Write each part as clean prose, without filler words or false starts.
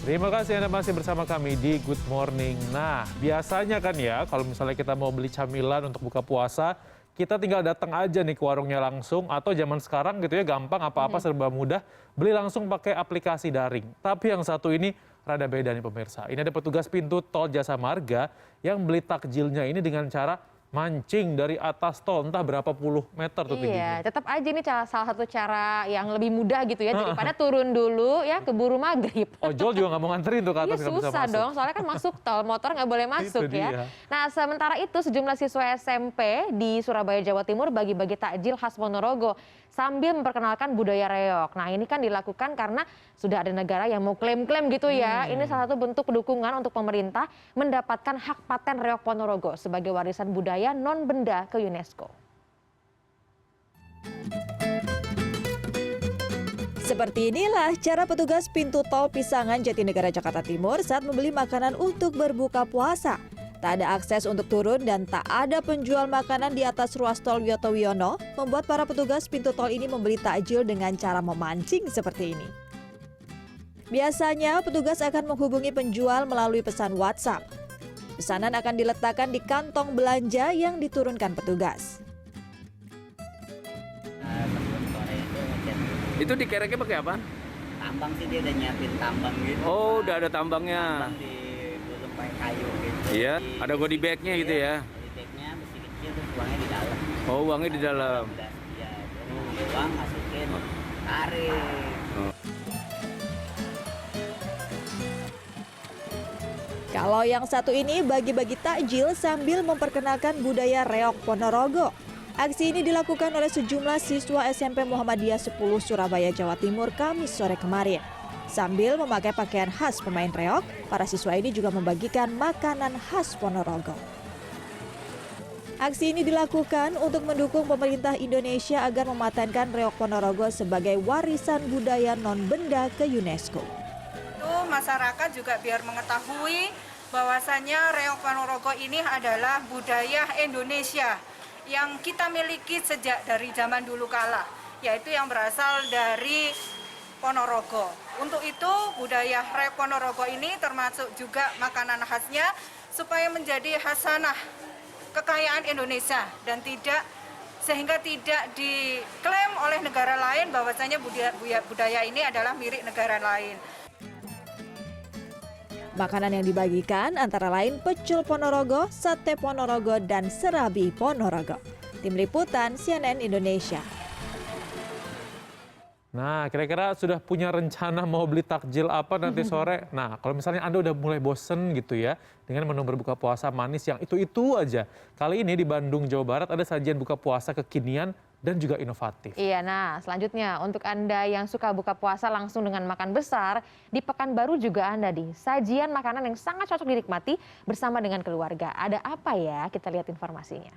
Terima kasih Anda masih bersama kami di Good Morning. Nah, biasanya kan ya, kalau misalnya kita mau beli camilan untuk buka puasa, kita tinggal datang aja nih ke warungnya langsung, atau zaman sekarang gitu ya, gampang, apa-apa serba mudah, beli langsung pakai aplikasi daring. Tapi yang satu ini rada beda nih pemirsa. Ini ada petugas pintu tol Jasa Marga yang beli takjilnya ini dengan cara mancing dari atas tol, entah berapa puluh meter tuh tingginya. Iya, tetap aja ini salah satu cara yang lebih mudah gitu ya, daripada turun dulu ya keburu maghrib. Ojol juga nggak mau nganterin tuh ke atas, Iya nggak bisa susah masuk. dong, soalnya kan masuk tol, motor nggak boleh masuk Itu ya. dia. Nah sementara itu sejumlah siswa SMP di Surabaya, Jawa Timur bagi-bagi takjil khas Ponorogo sambil memperkenalkan budaya reog. Nah ini kan dilakukan karena sudah ada negara yang mau klaim-klaim gitu ya. Ini salah satu bentuk dukungan untuk pemerintah mendapatkan hak paten reog Ponorogo sebagai warisan budaya non-benda ke UNESCO. Seperti inilah cara petugas pintu tol Pisangan Jatinegara Jakarta Timur saat membeli makanan untuk berbuka puasa. Tak ada akses untuk turun dan tak ada penjual makanan di atas ruas tol Wiyoto Wiono, membuat para petugas pintu tol ini membeli takjil dengan cara memancing seperti ini. Biasanya petugas akan menghubungi penjual melalui pesan WhatsApp. Pesanan akan diletakkan di kantong belanja yang diturunkan petugas. Itu dikereknya pakai apa? Tambang sih, dia udah nyiapin tambang gitu. Oh, udah ada tambangnya. Tambang digulung pakai kayu gitu. Iya, ada goodie bag-nya gitu ya. Di bagnya besi kecil, terus uangnya di dalam. Oh, uangnya di dalam. Udah, ya, jadi uang masukin, tarik. Kalau yang satu ini bagi-bagi takjil sambil memperkenalkan budaya reog Ponorogo. Aksi ini dilakukan oleh sejumlah siswa SMP Muhammadiyah 10 Surabaya, Jawa Timur, Kamis sore kemarin. Sambil memakai pakaian khas pemain reog, para siswa ini juga membagikan makanan khas Ponorogo. Aksi ini dilakukan untuk mendukung pemerintah Indonesia agar mematenkan reog Ponorogo sebagai warisan budaya non-benda ke UNESCO. Masyarakat juga biar mengetahui bahwasannya reog Ponorogo ini adalah budaya Indonesia yang kita miliki sejak dari zaman dulu kala, yaitu yang berasal dari Ponorogo. Untuk itu budaya reog Ponorogo ini termasuk juga makanan khasnya supaya menjadi khasanah kekayaan Indonesia dan sehingga tidak diklaim oleh negara lain bahwasanya budaya ini adalah milik negara lain. Makanan yang dibagikan antara lain pecel Ponorogo, sate Ponorogo, dan serabi Ponorogo. Tim Liputan CNN Indonesia. Nah, kira-kira sudah punya rencana mau beli takjil apa nanti sore? Nah, kalau misalnya Anda udah mulai bosen gitu ya, dengan menu berbuka puasa manis yang itu-itu aja. Kali ini di Bandung, Jawa Barat ada sajian buka puasa kekinian dan juga inovatif. Iya, nah selanjutnya untuk Anda yang suka buka puasa langsung dengan makan besar, di Pekanbaru juga Anda di sajian makanan yang sangat cocok dinikmati bersama dengan keluarga. Ada apa ya? Kita lihat informasinya.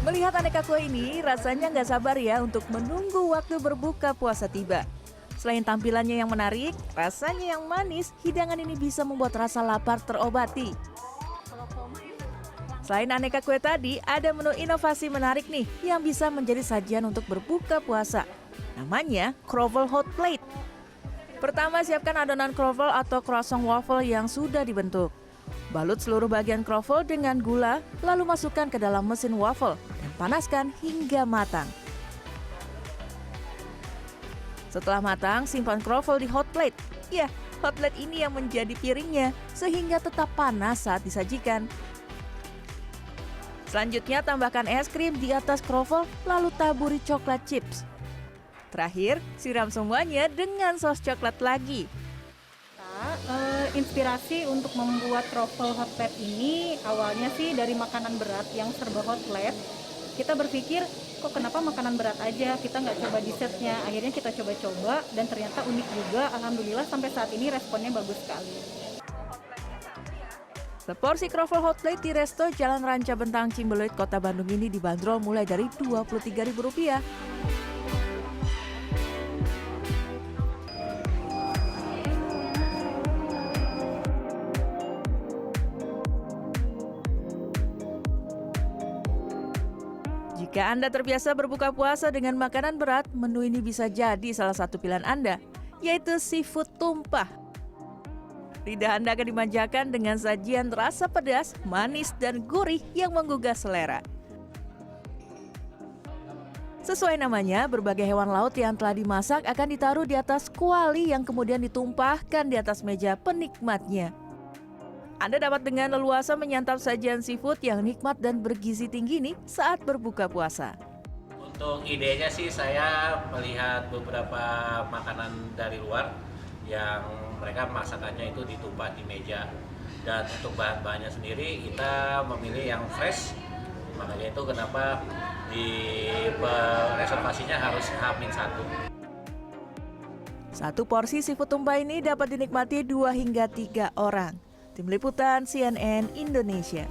Melihat aneka kue ini, rasanya nggak sabar ya untuk menunggu waktu berbuka puasa tiba. Selain tampilannya yang menarik, rasanya yang manis, hidangan ini bisa membuat rasa lapar terobati. Selain aneka kue tadi, ada menu inovasi menarik nih yang bisa menjadi sajian untuk berbuka puasa. Namanya Croffle Hot Plate. Pertama, siapkan adonan croffle atau croissant waffle yang sudah dibentuk. Balut seluruh bagian croffle dengan gula, lalu masukkan ke dalam mesin waffle dan panaskan hingga matang. Setelah matang, simpan croffle di hot plate. Ya, hot plate ini yang menjadi piringnya, sehingga tetap panas saat disajikan. Selanjutnya, tambahkan es krim di atas croffle, lalu taburi coklat chips. Terakhir, siram semuanya dengan sos coklat lagi. Inspirasi untuk membuat croffle hot plate ini awalnya sih dari makanan berat yang serba hot plate. Kita berpikir, kok kenapa makanan berat aja, kita nggak coba dessertnya. Akhirnya kita coba-coba dan ternyata unik juga. Alhamdulillah sampai saat ini responnya bagus sekali. Seporsi croffle hot plate di resto Jalan Ranca Bentang Cimbeluit, Kota Bandung ini dibanderol mulai dari Rp23.000. Jika Anda terbiasa berbuka puasa dengan makanan berat, menu ini bisa jadi salah satu pilihan Anda, yaitu seafood tumpah. Lidah Anda akan dimanjakan dengan sajian rasa pedas, manis, dan gurih yang menggugah selera. Sesuai namanya, berbagai hewan laut yang telah dimasak akan ditaruh di atas kuali yang kemudian ditumpahkan di atas meja penikmatnya. Anda dapat dengan leluasa menyantap sajian seafood yang nikmat dan bergizi tinggi nih saat berbuka puasa. Untuk idenya sih saya melihat beberapa makanan dari luar yang mereka masakannya itu ditumpah di meja. Dan untuk bahan-bahannya sendiri kita memilih yang fresh. Makanya itu kenapa di reservasinya harus H-1. Satu porsi seafood tumpah ini dapat dinikmati 2 hingga 3 orang. Tim Liputan CNN Indonesia.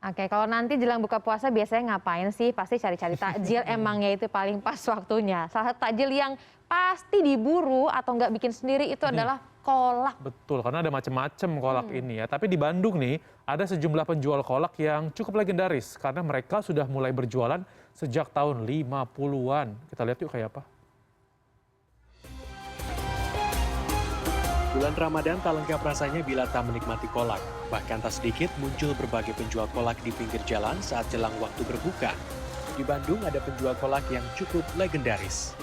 Oke, kalau nanti jelang buka puasa biasanya ngapain sih? Pasti cari-cari takjil, emangnya itu paling pas waktunya. Salah satu takjil yang pasti diburu atau nggak bikin sendiri itu adalah kolak. Betul, karena ada macam-macam kolak ini ya. Tapi di Bandung nih, ada sejumlah penjual kolak yang cukup legendaris. Karena mereka sudah mulai berjualan sejak tahun 50-an. Kita lihat yuk kayak apa. Bulan Ramadan tak lengkap rasanya bila tak menikmati kolak. Bahkan tak sedikit muncul berbagai penjual kolak di pinggir jalan saat jelang waktu berbuka. Di Bandung ada penjual kolak yang cukup legendaris.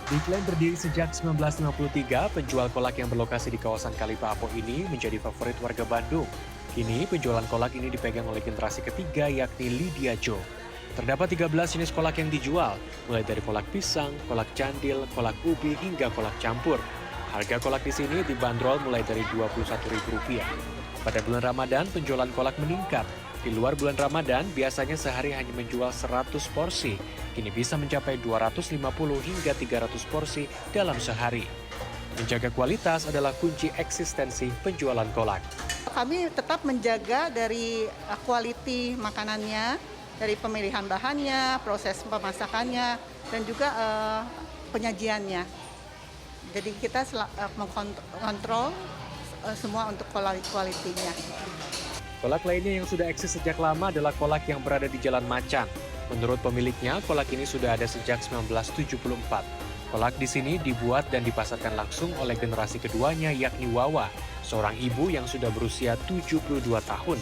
Diklaim berdiri sejak 1953, penjual kolak yang berlokasi di kawasan Kalipapo ini menjadi favorit warga Bandung. Kini penjualan kolak ini dipegang oleh generasi ketiga yakni Lydia Jo. Terdapat 13 jenis kolak yang dijual, mulai dari kolak pisang, kolak candil, kolak ubi hingga kolak campur. Harga kolak di sini dibanderol mulai dari Rp21.000. Pada bulan Ramadan, penjualan kolak meningkat. Di luar bulan Ramadan, biasanya sehari hanya menjual 100 porsi. Kini bisa mencapai 250 hingga 300 porsi dalam sehari. Menjaga kualitas adalah kunci eksistensi penjualan kolak. Kami tetap menjaga dari quality makanannya, dari pemilihan bahannya, proses pemasakannya, dan juga penyajiannya. Jadi kita mengkontrol semua untuk kualitinya. Kolak lainnya yang sudah eksis sejak lama adalah kolak yang berada di Jalan Macan. Menurut pemiliknya, kolak ini sudah ada sejak 1974. Kolak di sini dibuat dan dipasarkan langsung oleh generasi keduanya yakni Wawa, seorang ibu yang sudah berusia 72 tahun.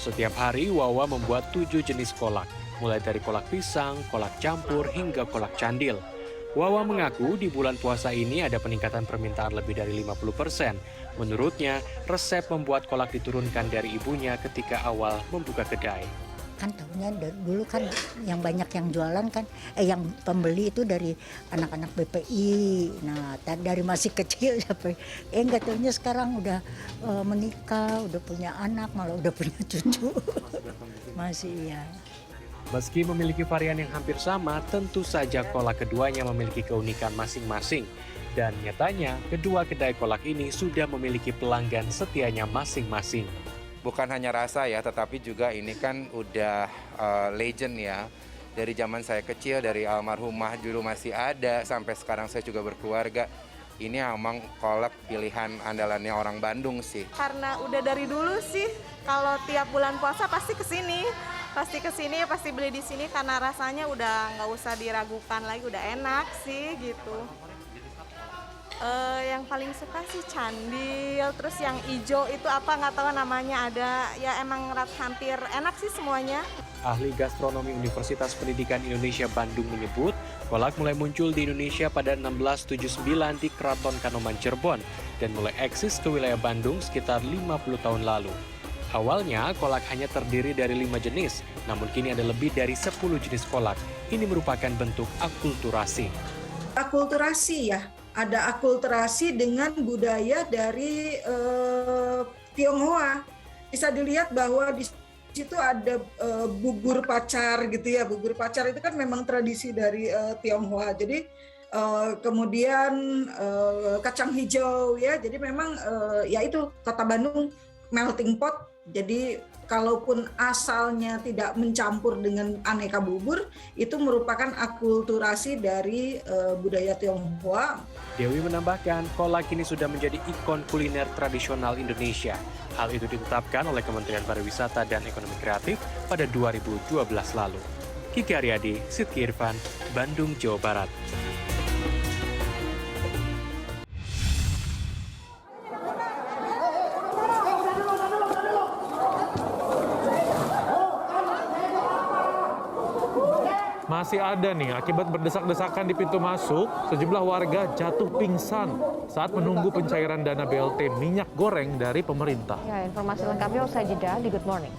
Setiap hari Wawa membuat 7 jenis kolak, mulai dari kolak pisang, kolak campur, hingga kolak candil. Wawa mengaku di bulan puasa ini ada peningkatan permintaan lebih dari 50%. Menurutnya, resep membuat kolak diturunkan dari ibunya ketika awal membuka kedai. Kan tahunya dulu kan yang banyak yang jualan kan, yang pembeli itu dari anak-anak BPI. Nah, dari masih kecil sampai, nggak tahunya sekarang udah menikah, udah punya anak, malah udah punya cucu. Masih iya. Meski memiliki varian yang hampir sama, tentu saja kolak keduanya memiliki keunikan masing-masing. Dan nyatanya, kedua kedai kolak ini sudah memiliki pelanggan setianya masing-masing. Bukan hanya rasa ya, tetapi juga ini kan udah legend ya. Dari zaman saya kecil, dari almarhumah dulu masih ada, sampai sekarang saya juga berkeluarga. Ini emang kolak pilihan andalannya orang Bandung sih. Karena udah dari dulu sih, kalau tiap bulan puasa pasti kesini. Pasti beli di sini karena rasanya udah nggak usah diragukan lagi, udah enak sih gitu. Yang paling suka sih candil, terus yang ijo itu apa nggak tahu namanya, ada ya emang hampir enak sih semuanya. Ahli gastronomi Universitas Pendidikan Indonesia Bandung menyebut, kolak mulai muncul di Indonesia pada 1679 di Keraton Kanoman Cirebon dan mulai eksis ke wilayah Bandung sekitar 50 tahun lalu. Awalnya, kolak hanya terdiri dari 5 jenis, namun kini ada lebih dari 10 jenis kolak. Ini merupakan bentuk akulturasi. Akulturasi ya, ada akulturasi dengan budaya dari Tionghoa. Bisa dilihat bahwa di situ ada bubur pacar gitu ya. Bubur pacar itu kan memang tradisi dari Tionghoa. Jadi kemudian kacang hijau ya. Jadi memang ya itu Kota Bandung melting pot Jadi kalaupun asalnya tidak mencampur dengan aneka bubur, itu merupakan akulturasi dari budaya Tionghoa. Dewi menambahkan, kolak kini sudah menjadi ikon kuliner tradisional Indonesia. Hal itu ditetapkan oleh Kementerian Pariwisata dan Ekonomi Kreatif pada 2012 lalu. Kiki Aryadi, Sidki Irfan, Bandung, Jawa Barat. Masih ada nih, akibat berdesak-desakan di pintu masuk, sejumlah warga jatuh pingsan saat menunggu pencairan dana BLT minyak goreng dari pemerintah. Ya, informasi lengkapnya usai jeda di Good Morning.